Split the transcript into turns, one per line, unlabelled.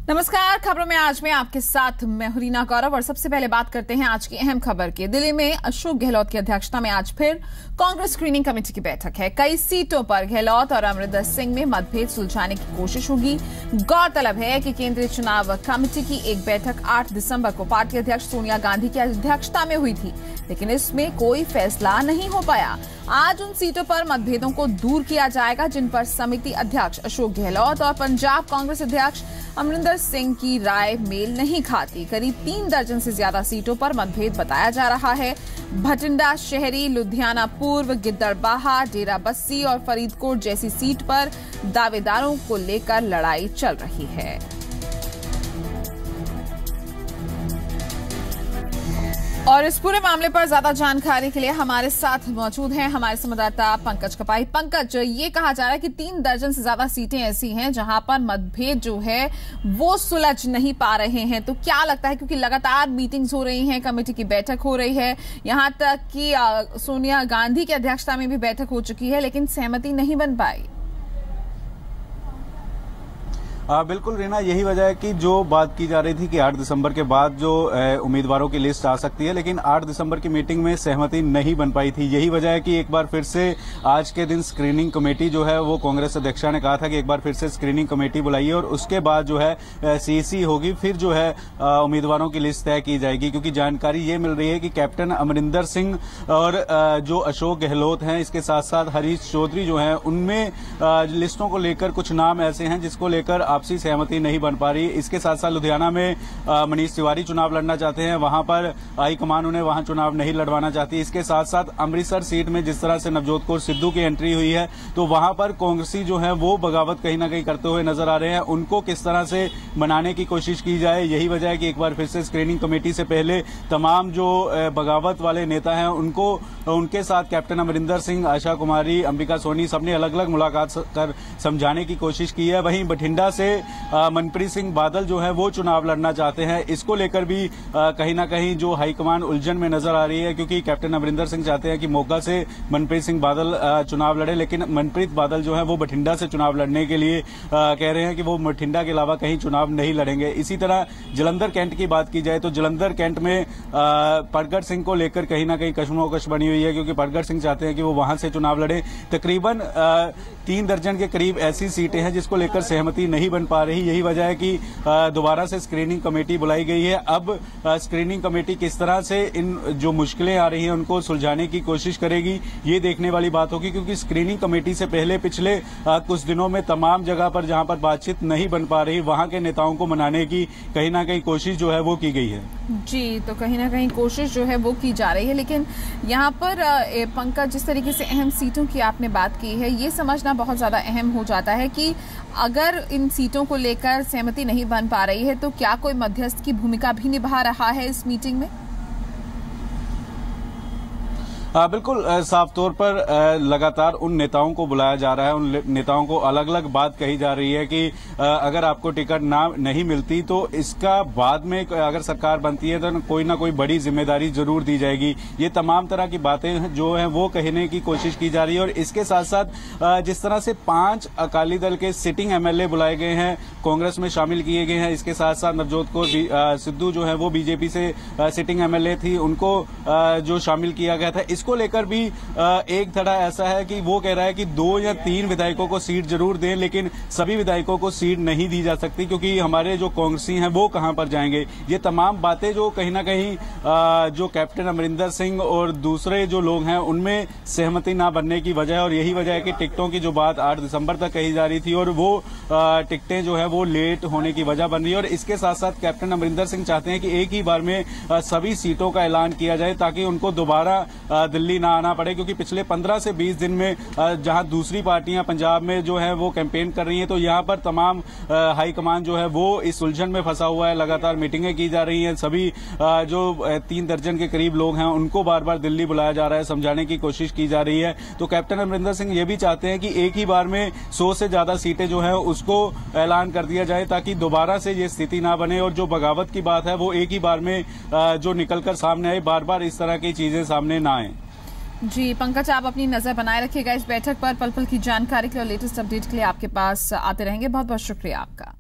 नमस्कार। खबरों में आज मैं आपके साथ मैं हुरीना गौरव और सबसे पहले बात करते हैं आज की अहम खबर की। दिल्ली में अशोक गहलोत की अध्यक्षता में आज फिर कांग्रेस स्क्रीनिंग कमेटी की बैठक है। कई सीटों पर गहलोत और अमरिंदर सिंह में मतभेद सुलझाने की कोशिश होगी। गौरतलब है कि केंद्रीय चुनाव कमेटी की एक बैठक 8 दिसंबर को पार्टी अध्यक्ष सोनिया गांधी की अध्यक्षता में हुई थी, लेकिन इसमें कोई फैसला नहीं हो पाया। आज उन सीटों पर मतभेदों को दूर किया जाएगा जिन पर समिति अध्यक्ष अशोक गहलोत और पंजाब कांग्रेस अध्यक्ष अमरिंदर सिंह की राय मेल नहीं खाती। करीब 3 दर्जन से ज्यादा सीटों पर मतभेद बताया जा रहा है। भटिंडा शहरी, लुधियाना पूर्व, गिद्दड़बाहा, डेरा बस्सी और फरीदकोट जैसी सीट पर दावेदारों को लेकर लड़ाई चल रही है। और इस पूरे मामले पर ज्यादा जानकारी के लिए हमारे साथ मौजूद हैं हमारे संवाददाता पंकज कपाई। पंकज, ये कहा जा रहा है कि 3 दर्जन से ज्यादा सीटें ऐसी हैं जहां पर मतभेद जो है वो सुलझ नहीं पा रहे हैं, तो क्या लगता है, क्योंकि लगातार मीटिंग्स हो रही हैं, कमेटी की बैठक हो रही है, यहां तक कि सोनिया गांधी की अध्यक्षता में भी बैठक हो चुकी है, लेकिन सहमति नहीं बन पाई।
बिल्कुल रीना, यही वजह है कि जो बात की जा रही थी कि 8 दिसंबर के बाद जो उम्मीदवारों की लिस्ट आ सकती है, लेकिन 8 दिसंबर की मीटिंग में सहमति नहीं बन पाई थी। यही वजह है कि एक बार फिर से आज के दिन स्क्रीनिंग कमेटी जो है वो कांग्रेस अध्यक्षा ने कहा था कि एक बार फिर से स्क्रीनिंग कमेटी बुलाइए और उसके बाद जो है सीसी होगी, फिर जो है उम्मीदवारों की लिस्ट तय की जाएगी। क्योंकि जानकारी ये मिल रही है कि कैप्टन अमरिंदर सिंह और जो अशोक गहलोत हैं, इसके साथ साथ हरीश चौधरी जो है, उनमें लिस्टों को लेकर कुछ नाम ऐसे हैं जिसको लेकर आपसी सहमति नहीं बन पा रही। इसके साथ साथ लुधियाना में मनीष तिवारी चुनाव लड़ना चाहते हैं, वहां पर हाईकमान उन्हें वहां चुनाव नहीं लड़वाना चाहती। इसके साथ साथ अमृतसर सीट में जिस तरह से नवजोत कौर सिद्धू की एंट्री हुई है, तो वहां पर कांग्रेसी जो है वो बगावत कहीं ना कहीं करते हुए नजर आ रहे हैं। उनको किस तरह से मनाने की कोशिश की जाए, यही वजह है कि एक बार फिर से स्क्रीनिंग कमेटी से पहले तमाम जो बगावत वाले नेता हैं उनको उनके साथ कैप्टन अमरिंदर सिंह, आशा कुमारी, अंबिका सोनी सबने अलग अलग मुलाकात कर समझाने की कोशिश की है। वहीं बठिंडा से मनप्रीत सिंह बादल जो है वो चुनाव लड़ना चाहते हैं। इसको लेकर भी कहीं ना कहीं जो हाईकमान उलझन में नजर आ रही है, क्योंकि कैप्टन अमरिंदर सिंह चाहते हैं कि मोगा से मनप्रीत सिंह बादल चुनाव लड़े, लेकिन मनप्रीत बादल जो है वो बठिंडा से चुनाव लड़ने के लिए कह रहे हैं कि वो बठिंडा के अलावा कहीं चुनाव नहीं लड़ेंगे। इसी तरह जलंधर कैंट की बात की जाए तो जलंधर कैंट में परगट सिंह को लेकर कहीं ना कहीं कशमोकश बनी हुई है, क्योंकि परगट सिंह चाहते हैं कि वो वहां से चुनाव लड़े। तकरीबन 3 दर्जन के करीब ऐसी सीटें हैं जिसको लेकर सहमति नहीं बन पा रही। यही वजह है कि दोबारा से स्क्रीनिंग कमेटी बुलाई गई है। अब स्क्रीनिंग कमेटी किस तरह से इन जो मुश्किलें आ रही हैं उनको सुलझाने की कोशिश करेगी, ये देखने वाली बात होगी। क्योंकि स्क्रीनिंग कमेटी से पहले पिछले कुछ दिनों में तमाम जगह पर जहां पर बातचीत नहीं बन पा रही, वहां के नेताओं को मनाने की कहीं ना कहीं कोशिश जो है वो की गई है।
जी, तो कहीं ना कहीं कोशिश जो है वो की जा रही है, लेकिन यहाँ पर पंकज, जिस तरीके से अहम सीटों की आपने बात की है, ये समझना बहुत ज्यादा अहम हो जाता है कि अगर इन सीटों को लेकर सहमति नहीं बन पा रही है तो क्या कोई मध्यस्थ की भूमिका भी निभा रहा है इस मीटिंग में?
बिल्कुल, साफ तौर पर लगातार उन नेताओं को बुलाया जा रहा है, उन नेताओं को अलग अलग बात कही जा रही है कि अगर आपको टिकट नहीं मिलती तो इसका बाद में अगर सरकार बनती है तो कोई ना कोई बड़ी जिम्मेदारी जरूर दी जाएगी। ये तमाम तरह की बातें जो हैं वो कहने की कोशिश की जा रही है। और इसके साथ साथ जिस तरह से 5 अकाली दल के सिटिंग एमएलए बुलाए गए हैं, कांग्रेस में शामिल किए गए हैं, इसके साथ साथ नवजोत कौर सिद्धू जो है वो बीजेपी से सिटिंग एमएलए थी, उनको जो शामिल किया गया था, इसको लेकर भी एक धड़ा ऐसा है कि वो कह रहा है कि 2 या 3 विधायकों को सीट जरूर दें, लेकिन सभी विधायकों को सीट नहीं दी जा सकती, क्योंकि हमारे जो कांग्रेसी हैं वो कहां पर जाएंगे। ये तमाम बातें जो कहीं ना कहीं जो कैप्टन अमरिंदर सिंह और दूसरे जो लोग हैं उनमें सहमति ना बनने की वजह है। और यही वजह है कि टिकटों की जो बात 8 दिसंबर तक कही जा रही थी और वो टिकटें जो है वो लेट होने की वजह बन रही है। और इसके साथ साथ कैप्टन अमरिंदर सिंह चाहते हैं कि एक ही बार में सभी सीटों का ऐलान किया जाए, ताकि उनको दोबारा दिल्ली ना आना पड़े। क्योंकि पिछले 15 से 20 दिन में जहां दूसरी पार्टियां पंजाब में जो है वो कैंपेन कर रही हैं, तो यहां पर तमाम हाईकमान जो है वो इस उलझन में फंसा हुआ है। लगातार मीटिंगें की जा रही हैं, सभी जो 3 दर्जन के करीब लोग हैं उनको बार बार दिल्ली बुलाया जा रहा है, समझाने की कोशिश की जा रही है। तो कैप्टन अमरिंदर सिंह ये भी चाहते हैं कि एक ही बार में 100 से ज्यादा सीटें जो है उसको ऐलान कर दिया जाए, ताकि दोबारा से ये स्थिति ना बने और जो बगावत की बात है वो एक ही बार में जो निकलकर सामने आए, बार बार इस तरह की चीजें सामने ना आए।
जी पंकज, आप अपनी नजर बनाए रखिएगा इस बैठक पर। पल पल की जानकारी के लिए और लेटेस्ट अपडेट के लिए आपके पास आते रहेंगे। बहुत बहुत शुक्रिया आपका।